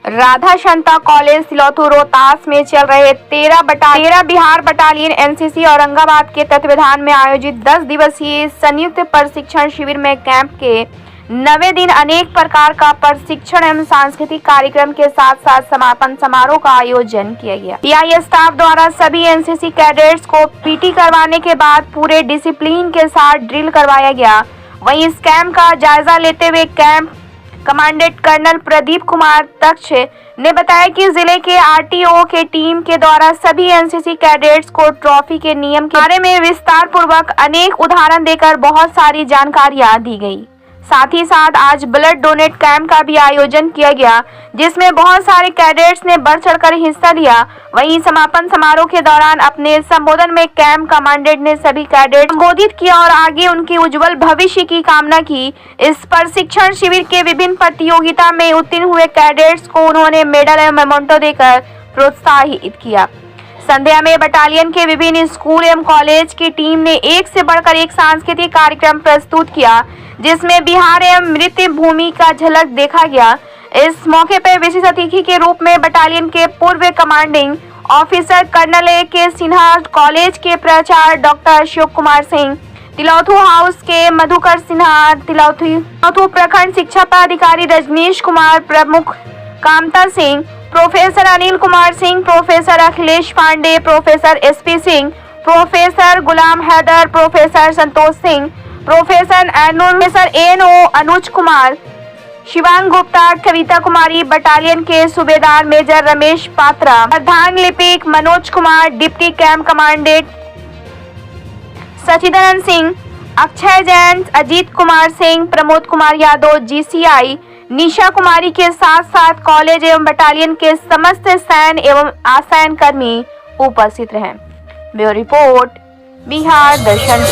Radha Shanta college Tilouthu Rohtas में चल रहे 13 बिहार बटालियन एनसीसी औरंगाबाद के तत्वावधान में आयोजित 10 दिवसीय संयुक्त प्रशिक्षण शिविर में कैंप के 9वें दिन अनेक प्रकार का प्रशिक्षण एवं सांस्कृतिक कार्यक्रम के साथ साथ समापन समारोह का आयोजन किया गया। पीआई स्टाफ द्वारा सभी एनसीसी कैडेट्स को पीटी करवाने के बाद पूरे डिसिप्लिन के साथ ड्रिल करवाया गया। वहीं इस कैंप का जायजा लेते हुए camp commandant colonel Pradeep Kumar Taksh ने बताया कि जिले के आरटीओ के टीम के द्वारा सभी एनसीसी कैडेट्स को ट्रॉफी के नियम के बारे में विस्तार पूर्वक अनेक उदाहरण देकर बहुत सारी जानकारियां दी गई। साथ ही साथ आज ब्लड डोनेट कैंप का भी आयोजन किया गया, जिसमें बहुत सारे कैडेट्स ने बढ़ चढ़कर हिस्सा लिया। वहीं समापन समारोह के दौरान अपने संबोधन में कैंप कमांडेंट ने सभी कैडेट संबोधित किया और आगे उनकी उज्जवल भविष्य की कामना की। इस प्रशिक्षण शिविर के विभिन्न प्रतियोगिता में उत्तीर्ण हुए कैडेट्स को उन्होंने मेडल एवं मेमेंटो देकर प्रोत्साहित किया। संध्या में बटालियन के विभिन्न स्कूल एवं कॉलेज की टीम ने एक से बढ़कर एक सांस्कृतिक कार्यक्रम प्रस्तुत किया, जिसमें बिहार एवं नृत्य भूमि का झलक देखा गया। इस मौके पर विशेष अतिथि के रूप में बटालियन के पूर्व commanding officer colonel A.K. Sinha, college के प्राचार्य डॉक्टर अशोक कुमार सिंह, तिलौथू हाउस के मधुकर सिन्हा, तिलौथू प्रखंड शिक्षा पदाधिकारी रजनीश कुमार, प्रमुख Kamta Singh, professor Anil Kumar Singh, professor Akhilesh Pandey, professor SP Singh, professor Ghulam Haider, professor Santosh Singh, professor ANO Anuj Kumar, Shivang Gupta, Kavita Kumari, battalion के सूबेदार मेजर रमेश पात्रा, प्रधान लिपिक Manoj Kumar, deputy camp commandant Sachidanand Singh, Akshay Jain, Ajit Kumar Singh, Pramod Kumar Yadav, GCI Nisha Kumari के साथ साथ कॉलेज एवं बटालियन के समस्त सैन्य एवं असैन्य कर्मी उपस्थित रहे। ब्यूरो रिपोर्ट, बिहार दर्शन।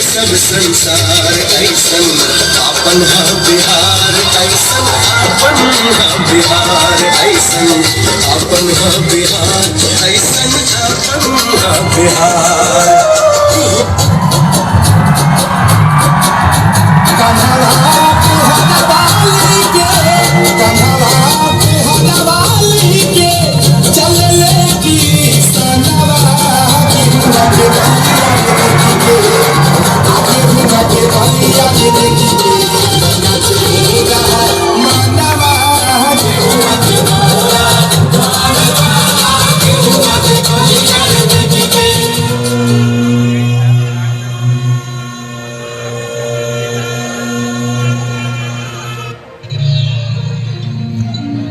सब संसार ऐसन आपन बिहार ऐसन आपन बिहार ऐसन आपन बिहार ऐसन आपन बिहार।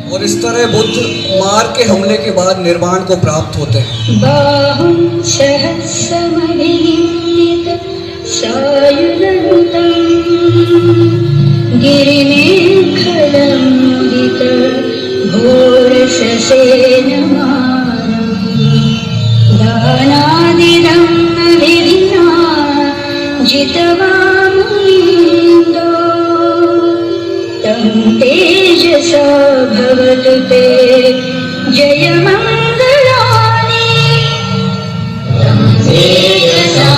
और इस तरह बुद्ध मार के हमले के बाद निर्वाण को प्राप्त होते हैं। बाहुं सहस्रमहित सायुधं गिरिमेखलंबित घोरशसेन दानादिदं विधिना जितवामुनीन्दो तं तेजसा भवतु ते जयमंगलानि तं तेजसा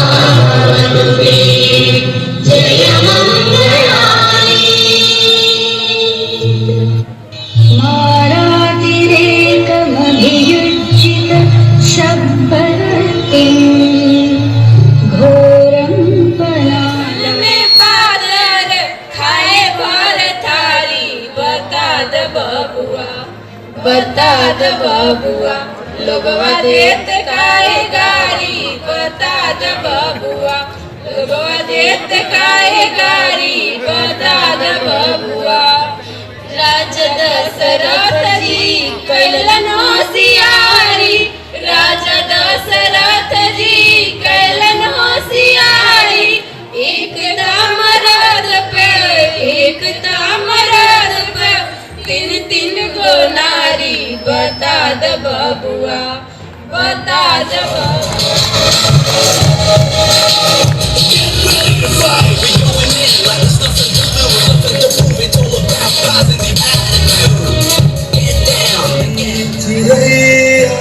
भवतु ते जयमंगलानि। मारातिरेकमभियुज्यित सब्बरतिं घोरं पनाल में पादर खाए भर थारी बता द बबुआ लोगवा देत काहे गारी बता द बबुआ लोगवा देत काहे गारी बता द बबुआ। राजा दशरथ जी कैलन होशियारी राजा दशरथ जी कैलन होशियारी एक दामरद पे तीन तीन गो नारी बता द बबुआ बता द बबुआ चिड़िया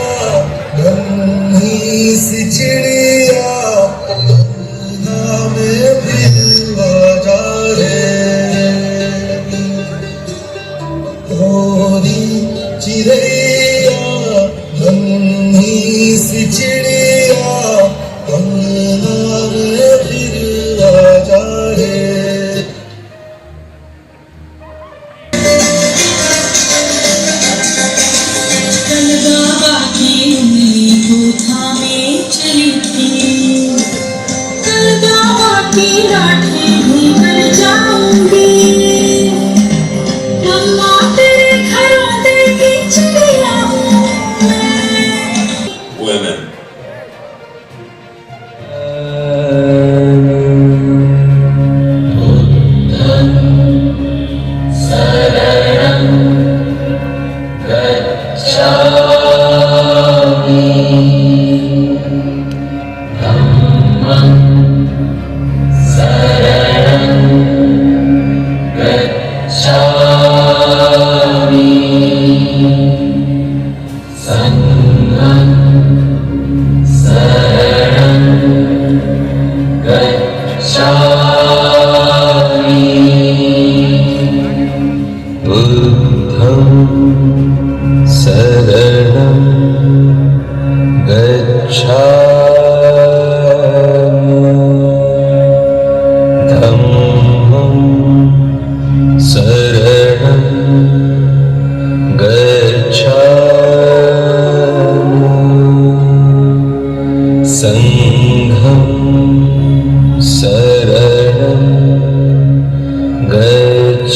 नन्ही सी चिड़िया पंखा में फिर आजा रे गोरी चिड़िया नन्ही सी चिड़िया पंखा में फिर आजा रे बाबा की उंगली को थामे चली थी कल बाबा की लाठी भूल जाऊंगी अम्मा तेरे घरों की चिड़िया हूँ women.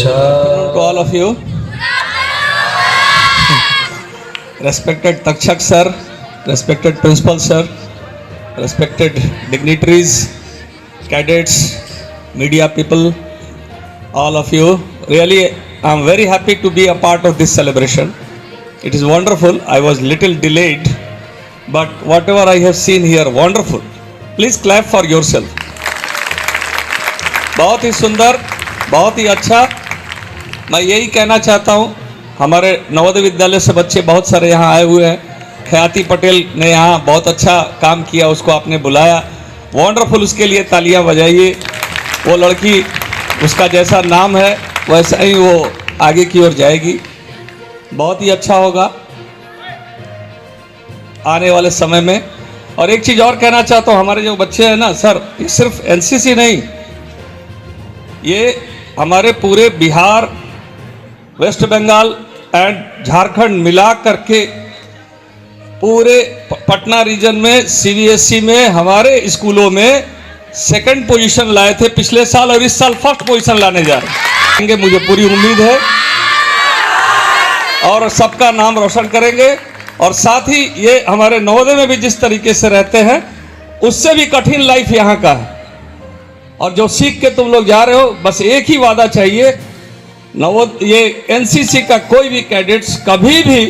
To all of you, respected Takshak sir, respected principal sir, respected dignitaries, cadets, media people, all of you, really I am very happy to be a part of this celebration. It is wonderful. I was little delayed, but whatever I have seen here, wonderful. Please clap for yourself. बहुत ही सुंदर, बहुत ही अच्छा. मैं यही कहना चाहता हूँ, हमारे नवोदय विद्यालय से बच्चे बहुत सारे यहाँ आए हुए हैं. ख्याति पटेल ने यहाँ बहुत अच्छा काम किया, उसको आपने बुलाया, वंडरफुल. उसके लिए तालियां बजाइए. वो लड़की, उसका जैसा नाम है वैसा ही वो आगे की ओर जाएगी. बहुत ही अच्छा होगा आने वाले समय में. और एक चीज़ और कहना चाहता हूँ, हमारे जो बच्चे हैं ना सर, ये सिर्फ एनसीसी नहीं, ये हमारे पूरे बिहार, वेस्ट बंगाल एंड झारखंड मिला करके पूरे पटना रीजन में सीबीएसई में हमारे स्कूलों में सेकंड पोजीशन लाए थे पिछले साल, और इस साल फर्स्ट पोजीशन लाने जा रहे हैं. मुझे पूरी उम्मीद है और सबका नाम रोशन करेंगे. और साथ ही ये हमारे नवोदय में भी जिस तरीके से रहते हैं उससे भी कठिन लाइफ यहाँ का है. और जो सीख के तुम लोग जा रहे हो, बस एक ही वादा चाहिए, ये एनसीसी का कोई भी कैडेट्स कभी भी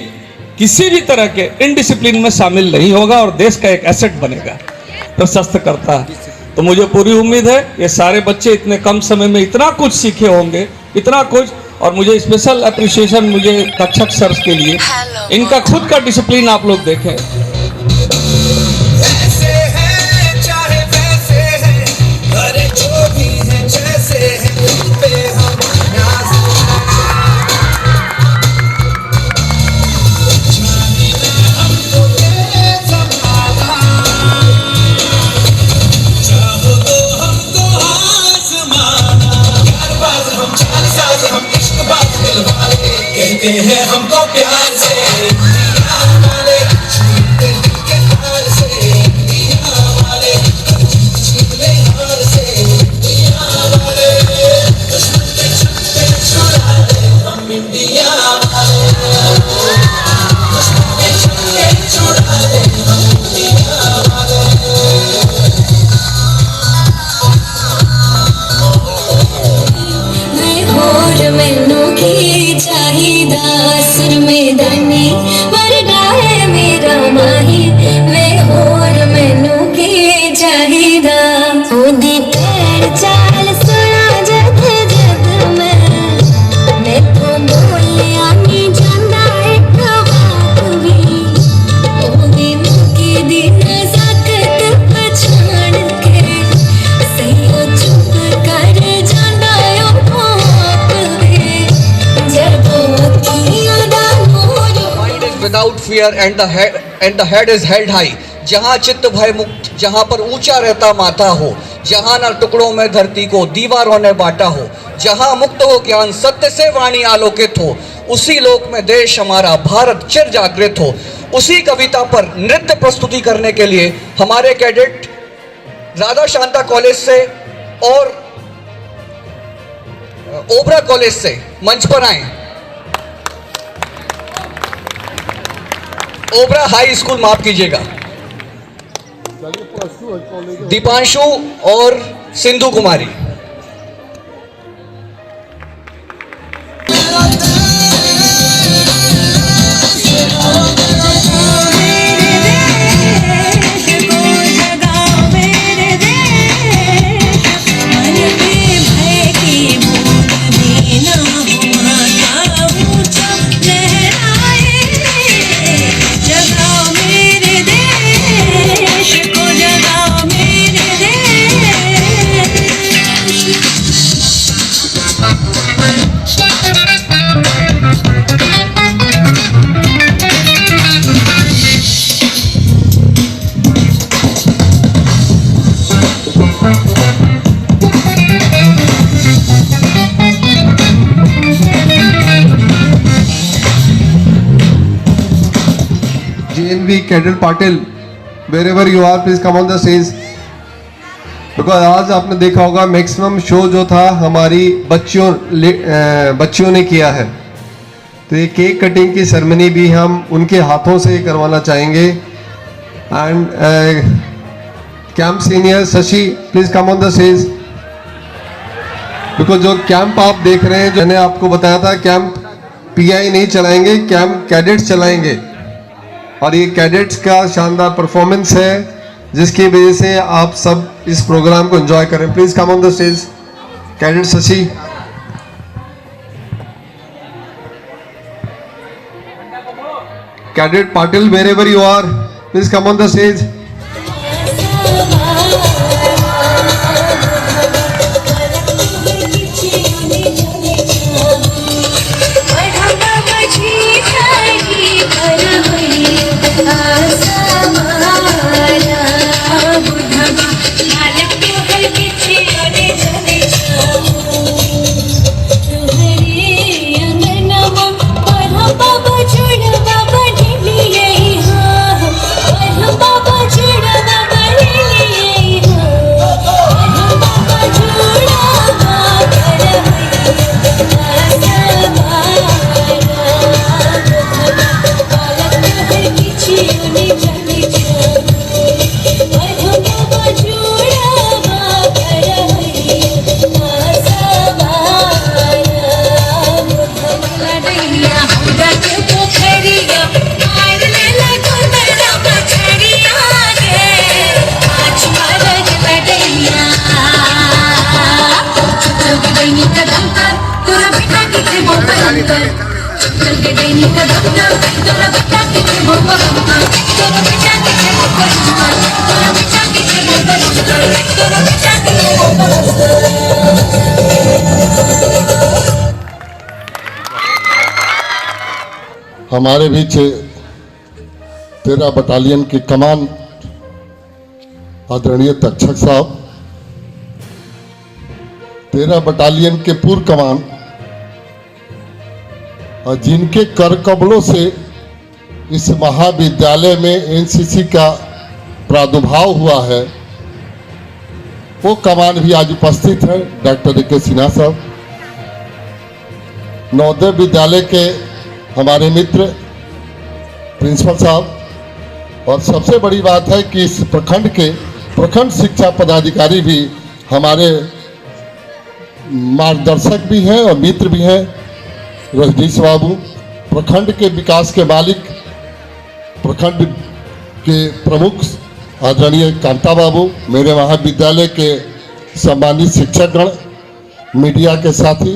किसी भी तरह के इनडिसिप्लिन में शामिल नहीं होगा और देश का एक एसेट बनेगा, प्रशस्त करता है. तो मुझे पूरी उम्मीद है ये सारे बच्चे इतने कम समय में इतना कुछ सीखे होंगे, इतना कुछ. और मुझे स्पेशल अप्रिसिएशन मुझे तक्षक सर के लिए, इनका खुद का डिसिप्लिन आप लोग देखें. ऐसे हैं चाहे वैसे हैं, अरे जो भी हैं जैसे हैं, उन पे हम नाज हमको दे संभाला, चाहो तो हमको आजमाना. प्यारबाज हम, चालसाज हम, इश्कबाज दिलवाले, कहते हैं हमको प्यार से मैनू की चाहिदा दानी वरना है मेरा माही वे होर मैनू की चाहिदा ओदी पैर चाल सुना जद जद मैं तो बोलिया नी जांदा एक बात भी ओदी मुकी दी नज़ाकत पछाण के सही चुप कर जांदा ओ आप वे जब अखियां दा नूर Mind is without fear and the head is held high. जहाँ चित्त भय मुक्त, जहाँ पर ऊंचा रहता माथा हो, जहाँ न टुकड़ों में धरती को दीवारों ने बांटा हो, जहाँ मुक्त हो ज्ञान सत्य से वाणी आलोकित हो, उसी लोक में देश हमारा भारत चिर जागृत हो। उसी कविता पर नृत्य प्रस्तुति करने के लिए हमारे कैडेट राधा शांता कॉलेज से और ओबरा कॉलेज से मंच पर आए। ओबरा हाई स्कूल माफ कीजिएगा, दीपांशु और सिंधु कुमारी। JNV Cadet Patil, wherever you are, please come on the stage. Because आज आपने देखा होगा मैक्सिमम शो जो था हमारी बच्चियों ने किया है, तो ये केक कटिंग की सेरेमनी भी हम उनके हाथों से करवाना चाहेंगे। And camp senior Shashi, please come on the stage. Because जो कैंप आप देख रहे हैं, जो मैंने आपको बताया था, कैंप PI नहीं चलाएंगे, कैंप कैडेट्स चलाएंगे। और ये कैडेट्स का शानदार परफॉर्मेंस है जिसकी वजह से आप सब इस प्रोग्राम को एंजॉय करें। Please come on the stage cadet Shashi. Cadet Patil, wherever you are, please come on the stage. हमारे बीच 13 बटालियन की कमान आदरणीय तक्षक साहब, 13 बटालियन के पूर्व कमान और जिनके कर कमलों से इस महाविद्यालय में एनसीसी का प्रादुर्भाव हुआ है, वो कमान भी आज उपस्थित है। डॉक्टर ए के सिन्हा साहब, नवोदय विद्यालय के हमारे मित्र प्रिंसिपल साहब, और सबसे बड़ी बात है कि इस प्रखंड के प्रखंड शिक्षा पदाधिकारी भी हमारे मार्गदर्शक भी हैं और मित्र भी हैं। रजनीश बाबू, प्रखंड के विकास के मालिक, प्रखंड के प्रमुख आदरणीय कांता बाबू, मेरे महाविद्यालय के सम्मानित शिक्षकगण, मीडिया के साथी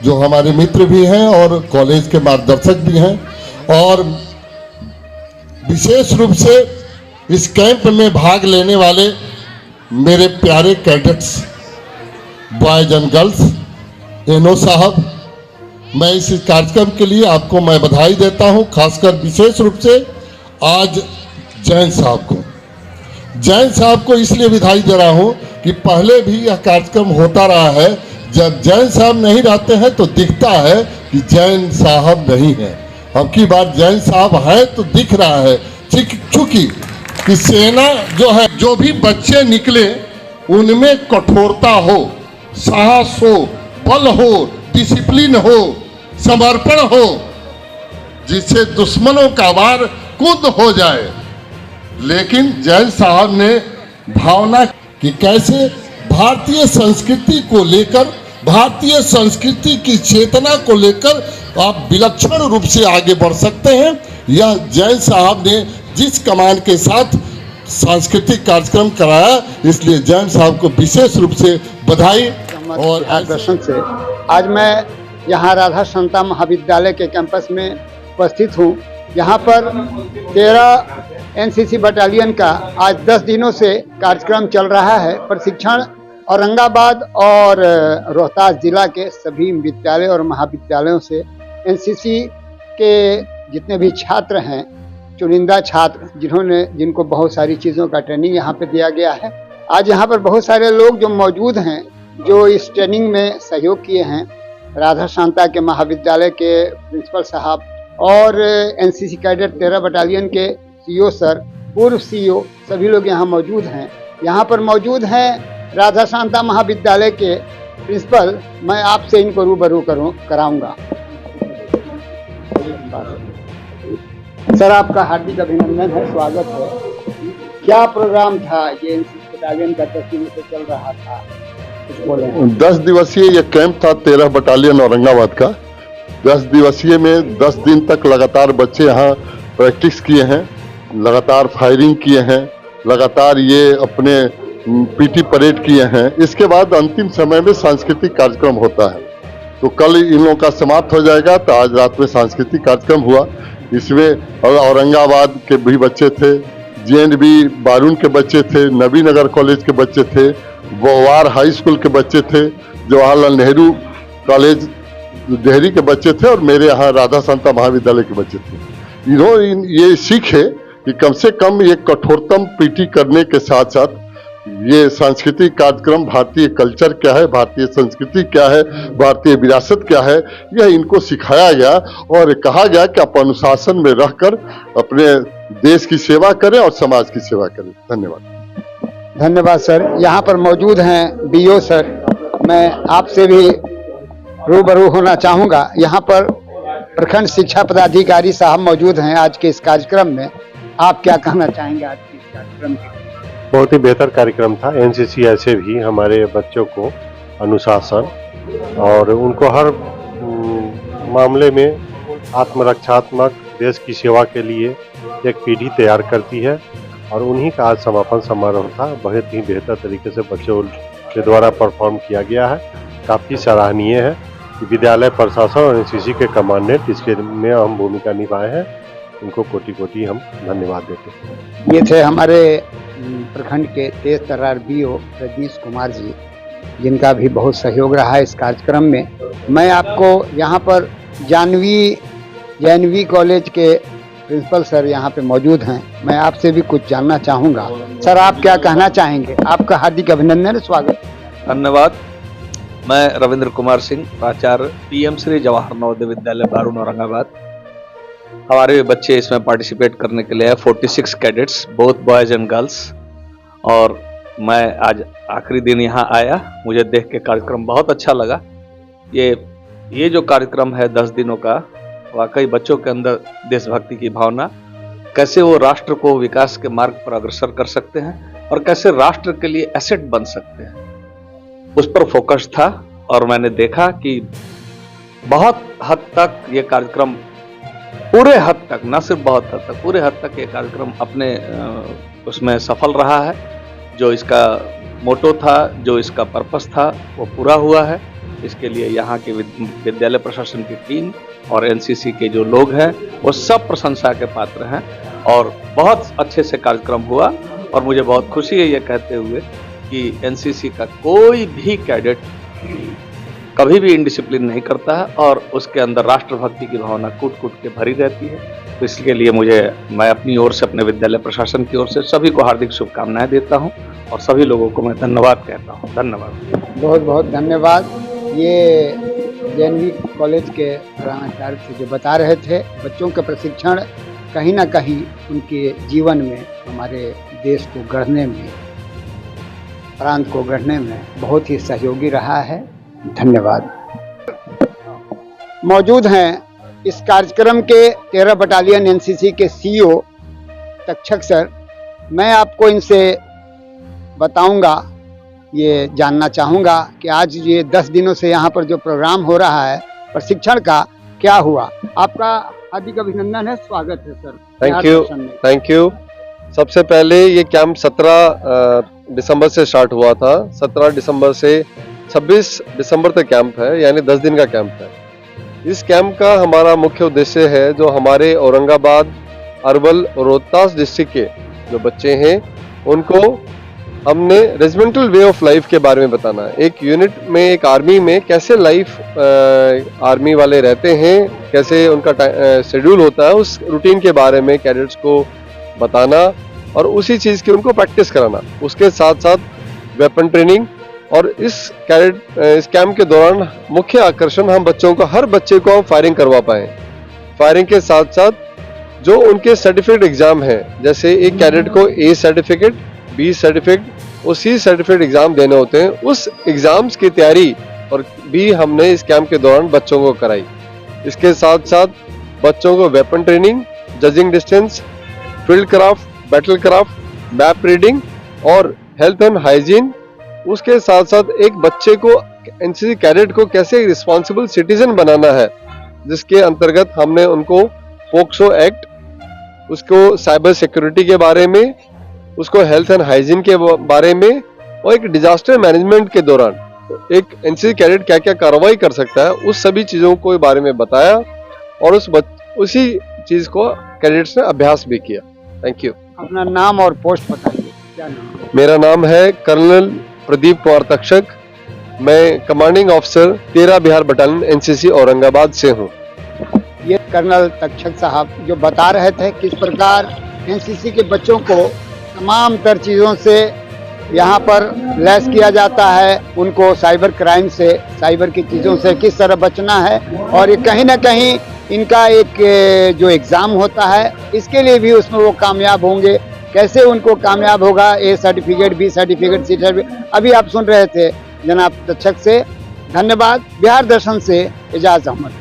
जो हमारे मित्र भी हैं और कॉलेज के मार्गदर्शक भी हैं, और विशेष रूप से इस कैंप में भाग लेने वाले मेरे प्यारे cadets, boys and girls, NO साहब, मैं इस कार्यक्रम के लिए आपको मैं बधाई देता हूं। खासकर विशेष रूप से आज जैन साहब को इसलिए बधाई दे रहा हूं कि पहले भी यह कार्यक्रम होता रहा है। जब जैन साहब नहीं रहते हैं तो दिखता है कि जैन साहब नहीं है। अब की बार जैन साहब है तो दिख रहा है, चूंकि कि सेना जो है, जो भी बच्चे निकले उनमें कठोरता हो, साहस हो, बल हो, डिसिप्लिन हो, समर्पण हो, जिससे दुश्मनों का वार कूद हो जाए। लेकिन जैन साहब ने भावना कि कैसे भारतीय संस्कृति को लेकर, भारतीय संस्कृति की चेतना को लेकर आप विलक्षण रूप से आगे बढ़ सकते हैं। यह जैन साहब ने जिस कमान के साथ सांस्कृतिक कार्यक्रम कराया, इसलिए जैन साहब को विशेष रूप से बधाई। और दर्शन से आज मैं यहाँ राधा शांता महाविद्यालय के कैंपस में उपस्थित हूँ। यहाँ पर 13 एनसीसी बटालियन का आज 10 दिनों से कार्यक्रम चल रहा है। प्रशिक्षण औरंगाबाद और रोहतास जिला के सभी विद्यालय और महाविद्यालयों से एनसीसी के जितने भी छात्र हैं, चुनिंदा छात्र जिनको बहुत सारी चीज़ों का ट्रेनिंग यहाँ पे दिया गया है। आज यहाँ पर बहुत सारे लोग जो मौजूद हैं, जो इस ट्रेनिंग में सहयोग किए हैं, राधा शांता के महाविद्यालय के प्रिंसिपल साहब और एनसीसी कैडेट 13 बटालियन के सीईओ सर, पूर्व सीईओ, सभी लोग यहाँ मौजूद हैं। यहाँ पर मौजूद हैं राधा शांता महाविद्यालय के प्रिंसिपल। मैं आपसे इनको रूबरू कराऊंगा। सर, आपका हार्दिक अभिनंदन है, स्वागत है। क्या प्रोग्राम था ये एनसीसी बटालियन का 10 दिनों से चल रहा था? 10 दिवसीय ये कैंप था 13 बटालियन औरंगाबाद का। 10 दिवसीय में 10 दिन तक लगातार बच्चे यहाँ प्रैक्टिस किए हैं, लगातार फायरिंग किए हैं, लगातार ये अपने पीटी परेड किए हैं। इसके बाद अंतिम समय में सांस्कृतिक कार्यक्रम होता है। तो कल इन लोगों का समाप्त हो जाएगा, तो आज रात में सांस्कृतिक कार्यक्रम हुआ। इसमें औरंगाबाद के भी बच्चे थे, JNB बारून के बच्चे थे, नबीनगर कॉलेज के बच्चे थे, बोवार हाई स्कूल के बच्चे थे, जवाहरलाल नेहरू कॉलेज देहरी के बच्चे थे, और मेरे यहाँ राधा शांता महाविद्यालय के बच्चे थे। इन्होंने ये सीख है कि कम से कम ये कठोरतम पीटी करने के साथ साथ ये सांस्कृतिक कार्यक्रम, भारतीय कल्चर क्या है, भारतीय संस्कृति क्या है, भारतीय विरासत क्या है, यह इनको सिखाया गया और कहा गया कि आप अनुशासन में रहकर अपने देश की सेवा करें और समाज की सेवा करें। धन्यवाद। धन्यवाद सर। यहाँ पर मौजूद हैं बीओ सर, मैं आपसे भी रूबरू होना चाहूँगा। यहाँ पर प्रखंड शिक्षा पदाधिकारी साहब मौजूद हैं आज के इस कार्यक्रम में। आप क्या कहना चाहेंगे आज के इस कार्यक्रम के? बहुत ही बेहतर कार्यक्रम था। एनसीसी ऐसे भी हमारे बच्चों को अनुशासन और उनको हर मामले में आत्मरक्षात्मक देश की सेवा के लिए एक पीढ़ी तैयार करती है, और उन्हीं का आज समापन समारोह था। बहुत ही बेहतर तरीके से बच्चों के द्वारा परफॉर्म किया गया है। काफ़ी सराहनीय है कि विद्यालय प्रशासन और एनसीसी के कमांडेंट इसके में अहम भूमिका निभाए हैं। उनको कोटि कोटि हम धन्यवाद देते हैं। ये थे हमारे प्रखंड के तेज तर्रार बीओ रजनीश कुमार जी, जिनका भी बहुत सहयोग रहा है इस कार्यक्रम में। मैं आपको यहाँ पर जानवी कॉलेज के प्रिंसिपल सर यहाँ पे मौजूद हैं। मैं आपसे भी कुछ जानना चाहूँगा। सर, आप क्या कहना चाहेंगे? आपका हार्दिक अभिनंदन, स्वागत। धन्यवाद। मैं रविंद्र कुमार सिंह, प्राचार्य PM श्री जवाहर नवोदय विद्यालय बारून औरंगाबाद। हमारे बच्चे इसमें पार्टिसिपेट करने के लिए 46 cadets, both boys and girls. और मैं आज आखिरी दिन यहाँ आया, मुझे देख के कार्यक्रम बहुत अच्छा लगा। ये जो कार्यक्रम है 10 दिनों का, वाकई बच्चों के अंदर देशभक्ति की भावना, कैसे वो राष्ट्र को विकास के मार्ग पर अग्रसर कर सकते हैं और कैसे राष्ट्र के लिए एसेट बन सकते हैं, उस पर फोकस था। और मैंने देखा कि बहुत हद तक ये कार्यक्रम पूरे हद तक, न सिर्फ बहुत हद तक, पूरे हद तक ये कार्यक्रम अपने उसमें सफल रहा है। जो इसका मोटो था, जो इसका पर्पस था, वो पूरा हुआ है। इसके लिए यहाँ के विद्यालय प्रशासन की टीम और एनसीसी के जो लोग हैं वो सब प्रशंसा के पात्र हैं और बहुत अच्छे से कार्यक्रम हुआ। और मुझे बहुत खुशी है ये कहते हुए कि एनसीसी का कोई भी कैडेट कभी भी इनडिसिप्लिन नहीं करता है और उसके अंदर राष्ट्रभक्ति की भावना कूट कूट के भरी रहती है। तो इसके लिए मैं अपनी ओर से, अपने विद्यालय प्रशासन की ओर से सभी को हार्दिक शुभकामनाएं देता हूं और सभी लोगों को मैं धन्यवाद कहता हूं। धन्यवाद, बहुत बहुत धन्यवाद। ये जेएनवी कॉलेज के प्रधानाचार्य से जो बता रहे थे, बच्चों का प्रशिक्षण कहीं ना कहीं उनके जीवन में, हमारे देश को गढ़ने में, प्रांत को गढ़ने में बहुत ही सहयोगी रहा है। धन्यवाद। मौजूद हैं इस कार्यक्रम के 13 बटालियन एनसीसी के सीईओ तक्षक सर। मैं आपको इनसे बताऊंगा, ये जानना चाहूँगा कि आज ये 10 दिनों से यहाँ पर जो प्रोग्राम हो रहा है प्रशिक्षण का, क्या हुआ। आपका हार्दिक अभिनंदन है, स्वागत है सर। Thank you. सबसे पहले ये कैंप 17 दिसंबर से स्टार्ट हुआ था। 17 दिसंबर से 26 दिसंबर तक कैंप है, यानी 10 दिन का कैंप है। इस कैंप का हमारा मुख्य उद्देश्य है जो हमारे औरंगाबाद, अरवल और रोहतास डिस्ट्रिक्ट के जो बच्चे हैं उनको हमने रेजिमेंटल वे ऑफ लाइफ के बारे में बताना है। एक यूनिट में, एक आर्मी में कैसे लाइफ आर्मी वाले रहते हैं, कैसे उनका शेड्यूल होता है, उस रूटीन के बारे में कैडेट्स को बताना और उसी चीज़ की उनको प्रैक्टिस कराना। उसके साथ साथ वेपन ट्रेनिंग। और इस कैंप के दौरान मुख्य आकर्षण हम बच्चों को, हर बच्चे को हम फायरिंग करवा पाए। फायरिंग के साथ साथ जो उनके सर्टिफिकेट एग्जाम है, जैसे एक कैडेट को ए सर्टिफिकेट, बी सर्टिफिकेट और सी सर्टिफिकेट एग्जाम देने होते हैं, उस एग्जाम्स की तैयारी और भी हमने इस कैंप के दौरान बच्चों को कराई। इसके साथ साथ बच्चों को weapon training, judging distance, field craft, battle craft, map reading और हेल्थ एंड हाइजीन। उसके साथ साथ एक बच्चे को, एनसीसी कैडेट को कैसे रिस्पॉन्सिबल सिटीजन बनाना है, जिसके अंतर्गत हमने उनको पोक्सो एक्ट, उसको साइबर सिक्योरिटी के बारे में, उसको हेल्थ एंड हाइजीन के बारे में और एक डिजास्टर मैनेजमेंट के दौरान एक एनसीसी कैडेट क्या क्या कार्रवाई कर सकता है, उस सभी चीज़ों के बारे में बताया और उसी चीज़ को कैडेट्स ने अभ्यास भी किया। Thank you. अपना नाम और पोस्ट बताइए। क्या नाम? मेरा नाम है कर्नल प्रदीप कुमार तक्षक। मैं commanding officer 13 Bihar battalion NCC Aurangabad से हूँ। ये कर्नल तक्षक साहब जो बता रहे थे किस प्रकार एनसीसी के बच्चों को तमाम तर चीज़ों से यहाँ पर लैस किया जाता है, उनको साइबर क्राइम से, साइबर की चीज़ों से किस तरह बचना है और ये कहीं ना कहीं इनका एक जो एग्ज़ाम होता है इसके लिए भी उसमें वो कामयाब होंगे। कैसे उनको कामयाब होगा, A certificate, B certificate, C certificate, अभी आप सुन रहे थे जनाब तक्षक से। धन्यवाद। बिहार दर्शन से एजाज अहमद।